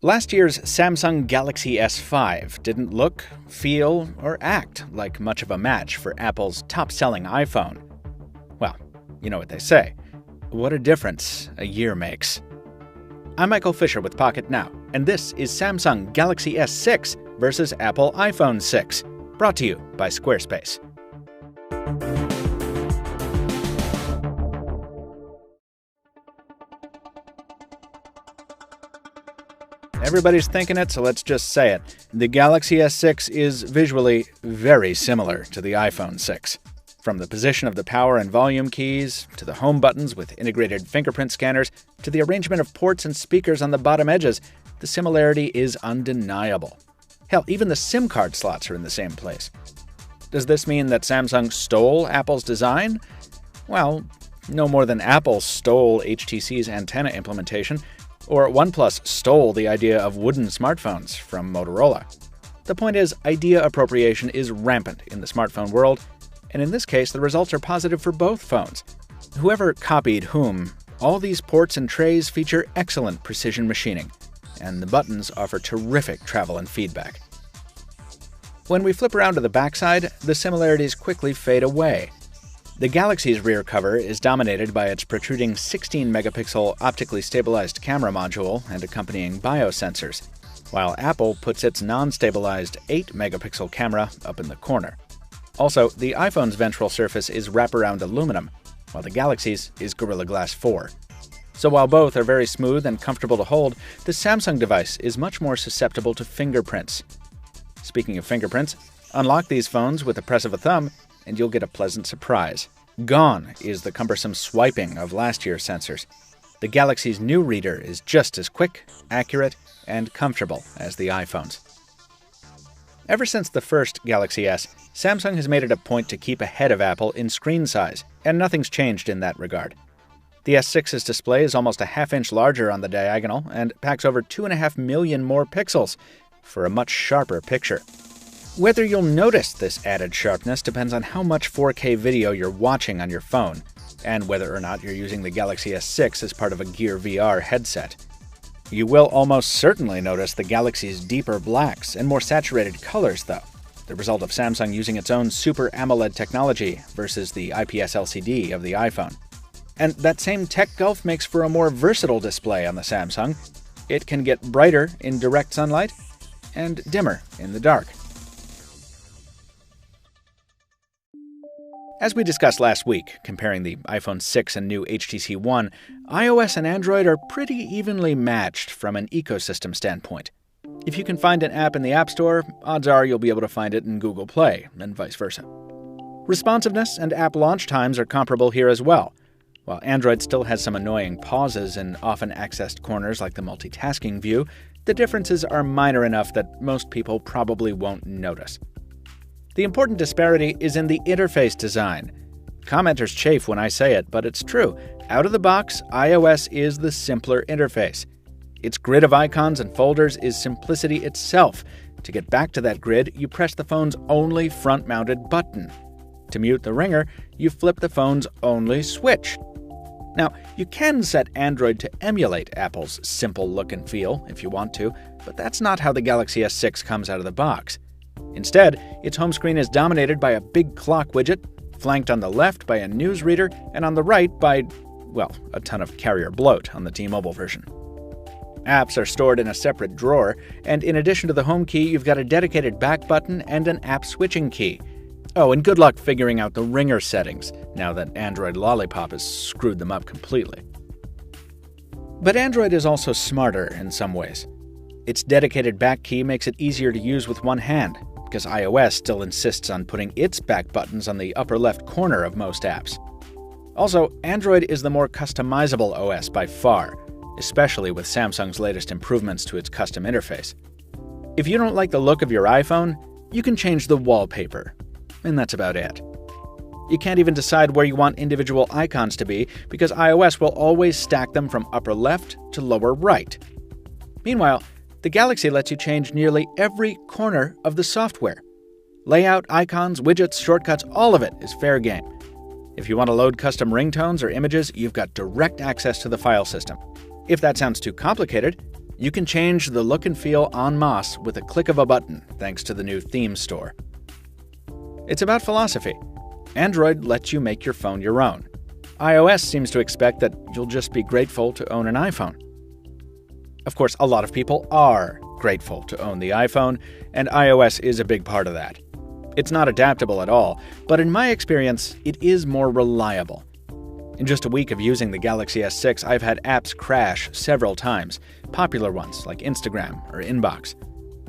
Last year's Samsung Galaxy S5 didn't look, feel, or act like much of a match for Apple's top-selling iPhone. Well, you know what they say. What a difference a year makes. I'm Michael Fisher with Pocket Now, and this is Samsung Galaxy S6 versus Apple iPhone 6, brought to you by Squarespace. Everybody's thinking it, so let's just say it. The Galaxy S6 is visually very similar to the iPhone 6. From the position of the power and volume keys, to the home buttons with integrated fingerprint scanners, to the arrangement of ports and speakers on the bottom edges, the similarity is undeniable. Hell, even the SIM card slots are in the same place. Does this mean that Samsung stole Apple's design? Well, no more than Apple stole HTC's antenna implementation, or OnePlus stole the idea of wooden smartphones from Motorola. The point is, idea appropriation is rampant in the smartphone world, and in this case, the results are positive for both phones. Whoever copied whom, all these ports and trays feature excellent precision machining, and the buttons offer terrific travel and feedback. When we flip around to the backside, the similarities quickly fade away. The Galaxy's rear cover is dominated by its protruding 16-megapixel optically stabilized camera module and accompanying biosensors, while Apple puts its non-stabilized 8-megapixel camera up in the corner. Also, the iPhone's ventral surface is wraparound aluminum, while the Galaxy's is Gorilla Glass 4. So while both are very smooth and comfortable to hold, the Samsung device is much more susceptible to fingerprints. Speaking of fingerprints, unlock these phones with the press of a thumb, and you'll get a pleasant surprise. Gone is the cumbersome swiping of last year's sensors. The Galaxy's new reader is just as quick, accurate, and comfortable as the iPhone's. Ever since the first Galaxy S, Samsung has made it a point to keep ahead of Apple in screen size, and nothing's changed in that regard. The S6's display is almost a half-inch larger on the diagonal and packs over 2.5 million more pixels for a much sharper picture. Whether you'll notice this added sharpness depends on how much 4K video you're watching on your phone, and whether or not you're using the Galaxy S6 as part of a Gear VR headset. You will almost certainly notice the Galaxy's deeper blacks and more saturated colors, though, the result of Samsung using its own Super AMOLED technology versus the IPS LCD of the iPhone. And that same tech gulf makes for a more versatile display on the Samsung. It can get brighter in direct sunlight and dimmer in the dark. As we discussed last week, comparing the iPhone 6 and new HTC One, iOS and Android are pretty evenly matched from an ecosystem standpoint. If you can find an app in the App Store, odds are you'll be able to find it in Google Play, and vice versa. Responsiveness and app launch times are comparable here as well. While Android still has some annoying pauses in often accessed corners like the multitasking view, the differences are minor enough that most people probably won't notice. The important disparity is in the interface design. Commenters chafe when I say it, but it's true. Out of the box, iOS is the simpler interface. Its grid of icons and folders is simplicity itself. To get back to that grid, you press the phone's only front-mounted button. To mute the ringer, you flip the phone's only switch. Now, you can set Android to emulate Apple's simple look and feel if you want to, but that's not how the Galaxy S6 comes out of the box. Instead, its home screen is dominated by a big clock widget, flanked on the left by a news reader, and on the right by, well, a ton of carrier bloat on the T-Mobile version. Apps are stored in a separate drawer, and in addition to the home key, you've got a dedicated back button and an app switching key. Oh, and good luck figuring out the ringer settings, now that Android Lollipop has screwed them up completely. But Android is also smarter in some ways. Its dedicated back key makes it easier to use with one hand, because iOS still insists on putting its back buttons on the upper left corner of most apps. Also, Android is the more customizable OS by far, especially with Samsung's latest improvements to its custom interface. If you don't like the look of your iPhone, you can change the wallpaper, and that's about it. You can't even decide where you want individual icons to be, because iOS will always stack them from upper left to lower right. Meanwhile, the Galaxy lets you change nearly every corner of the software. Layout, icons, widgets, shortcuts, all of it is fair game. If you want to load custom ringtones or images, you've got direct access to the file system. If that sounds too complicated, You can change the look and feel en masse with a click of a button thanks to the new theme store. It's about philosophy. Android lets you make your phone your own. iOS seems to expect that you'll just be grateful to own an iPhone. Of course, a lot of people are grateful to own the iPhone, and iOS is a big part of that. It's not adaptable at all, but in my experience, it is more reliable. In just a week of using the Galaxy S6, I've had apps crash several times, popular ones like Instagram or Inbox.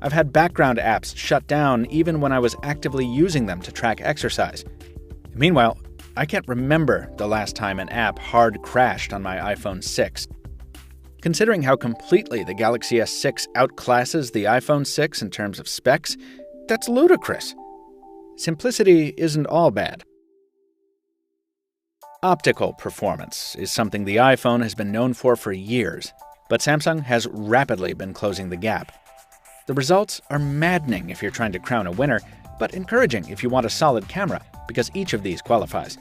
I've had background apps shut down even when I was actively using them to track exercise. Meanwhile, I can't remember the last time an app hard crashed on my iPhone 6. Considering how completely the Galaxy S6 outclasses the iPhone 6 in terms of specs, that's ludicrous. Simplicity isn't all bad. Optical performance is something the iPhone has been known for years, but Samsung has rapidly been closing the gap. The results are maddening if you're trying to crown a winner, but encouraging if you want a solid camera, because each of these qualifies.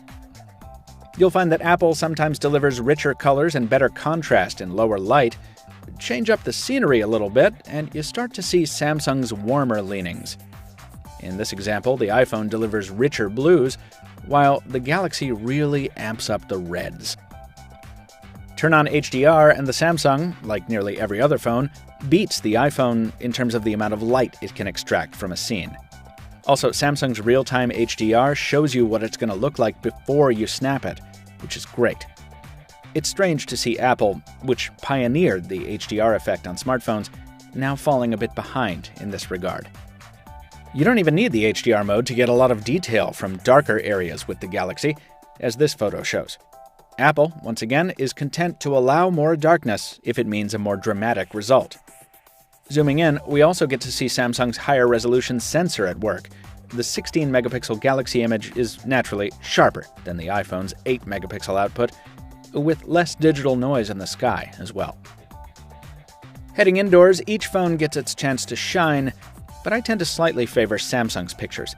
You'll find that Apple sometimes delivers richer colors and better contrast in lower light. Change up the scenery a little bit, and you start to see Samsung's warmer leanings. In this example, the iPhone delivers richer blues, while the Galaxy really amps up the reds. Turn on HDR and the Samsung, like nearly every other phone, beats the iPhone in terms of the amount of light it can extract from a scene. Also, Samsung's real-time HDR shows you what it's going to look like before you snap it, which is great. It's strange to see Apple, which pioneered the HDR effect on smartphones, now falling a bit behind in this regard. You don't even need the HDR mode to get a lot of detail from darker areas with the Galaxy, as this photo shows. Apple, once again, is content to allow more darkness if it means a more dramatic result. Zooming in, we also get to see Samsung's higher resolution sensor at work. The 16-megapixel Galaxy image is naturally sharper than the iPhone's 8-megapixel output, with less digital noise in the sky as well. Heading indoors, each phone gets its chance to shine, but I tend to slightly favor Samsung's pictures.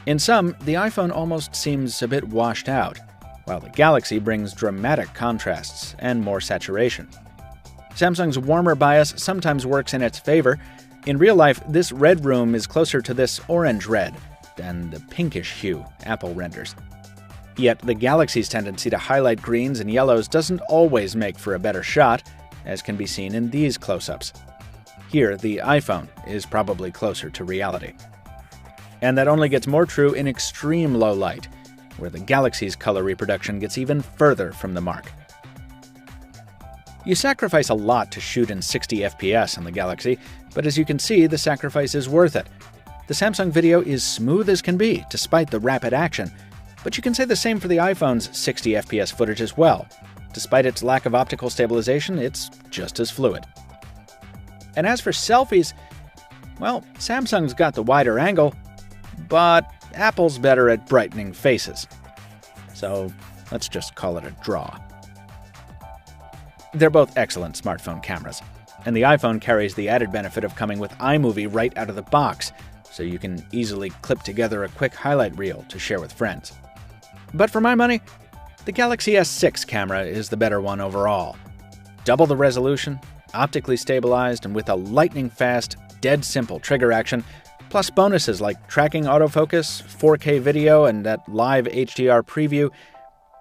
In some, the iPhone almost seems a bit washed out, while the Galaxy brings dramatic contrasts and more saturation. Samsung's warmer bias sometimes works in its favor. In real life, this red room is closer to this orange red than the pinkish hue Apple renders. Yet the Galaxy's tendency to highlight greens and yellows doesn't always make for a better shot, as can be seen in these close-ups. Here, the iPhone is probably closer to reality. And that only gets more true in extreme low light, where the Galaxy's color reproduction gets even further from the mark. You sacrifice a lot to shoot in 60 FPS on the Galaxy, but as you can see, the sacrifice is worth it. The Samsung video is smooth as can be, despite the rapid action, but you can say the same for the iPhone's 60 FPS footage as well. Despite its lack of optical stabilization, it's just as fluid. And as for selfies, well, Samsung's got the wider angle, but Apple's better at brightening faces. So let's just call it a draw. They're both excellent smartphone cameras, and the iPhone carries the added benefit of coming with iMovie right out of the box, so you can easily clip together a quick highlight reel to share with friends. But for my money, the Galaxy S6 camera is the better one overall. Double the resolution, optically stabilized, and with a lightning-fast, dead-simple trigger action, plus bonuses like tracking autofocus, 4K video, and that live HDR preview,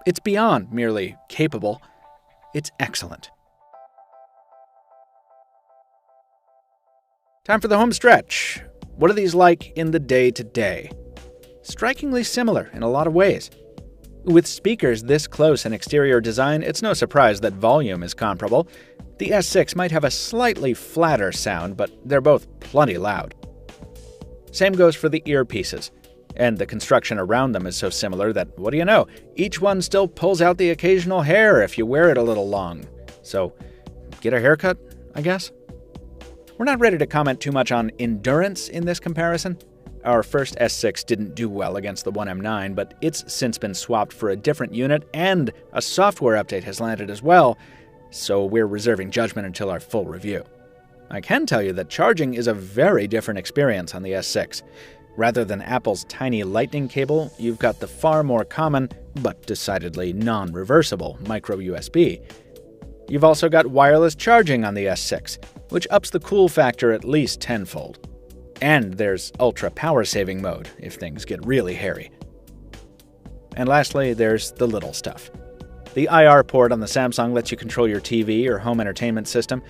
it's beyond merely capable. It's excellent. Time for the home stretch. What are these like in the day-to-day? Strikingly similar in a lot of ways. With speakers this close in exterior design, it's no surprise that volume is comparable. The S6 might have a slightly flatter sound, but they're both plenty loud. Same goes for the earpieces, and the construction around them is so similar that, what do you know, each one still pulls out the occasional hair if you wear it a little long. So, get a haircut, I guess? We're not ready to comment too much on endurance in this comparison. Our first S6 didn't do well against the One M9, but it's since been swapped for a different unit, and a software update has landed as well, so we're reserving judgment until our full review. I can tell you that charging is a very different experience on the S6. Rather than Apple's tiny lightning cable, you've got the far more common, but decidedly non-reversible, micro USB. You've also got wireless charging on the S6, which ups the cool factor at least tenfold. And there's ultra power saving mode if things get really hairy. And lastly, there's the little stuff. The IR port on the Samsung lets you control your TV or home entertainment system.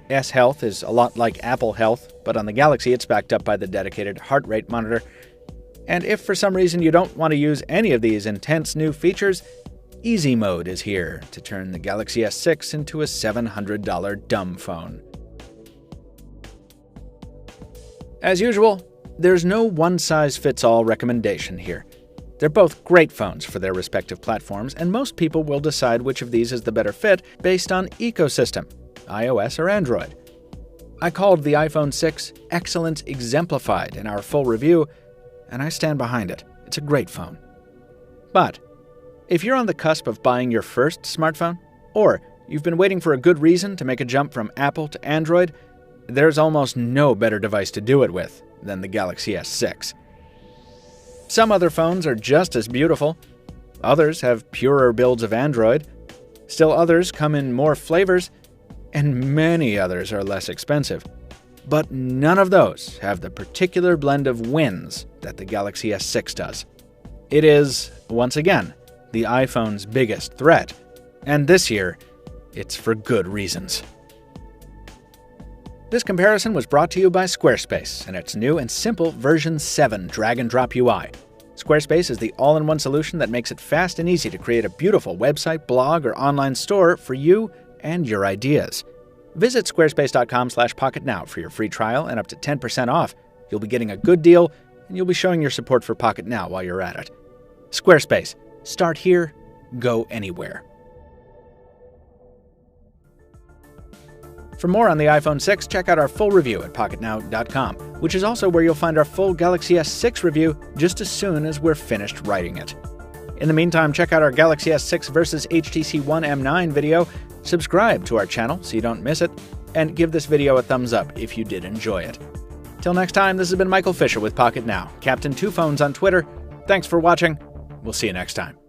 S Health is a lot like Apple Health, but on the Galaxy it's backed up by the dedicated heart rate monitor. And if for some reason you don't want to use any of these intense new features, Easy Mode is here to turn the Galaxy S6 into a $700 dumb phone. As usual, there's no one-size-fits-all recommendation here. They're both great phones for their respective platforms, and most people will decide which of these is the better fit based on ecosystem, iOS or Android. I called the iPhone 6 Excellence Exemplified in our full review, and I stand behind it. It's a great phone. But if you're on the cusp of buying your first smartphone, or you've been waiting for a good reason to make a jump from Apple to Android, there's almost no better device to do it with than the Galaxy S6. Some other phones are just as beautiful. Others have purer builds of Android. Still others come in more flavors, and many others are less expensive. But none of those have the particular blend of wins that the Galaxy S6 does. It is, once again, the iPhone's biggest threat, and this year, it's for good reasons. This comparison was brought to you by Squarespace and its new and simple version 7 drag-and-drop UI. Squarespace is the all-in-one solution that makes it fast and easy to create a beautiful website, blog, or online store for you and your ideas. Visit squarespace.com/pocket now for your free trial and up to 10% off. You'll be getting a good deal, and you'll be showing your support for Pocket Now while you're at it. Squarespace. Start here, go anywhere. For more on the iPhone 6, check out our full review at pocketnow.com, which is also where you'll find our full Galaxy S6 review just as soon as we're finished writing it. In the meantime, check out our Galaxy S6 versus HTC One M9 video, subscribe to our channel so you don't miss it, and give this video a thumbs up if you did enjoy it. Till next time, this has been Michael Fisher with Pocket Now, Captain Two Phones on Twitter. Thanks for watching. We'll see you next time.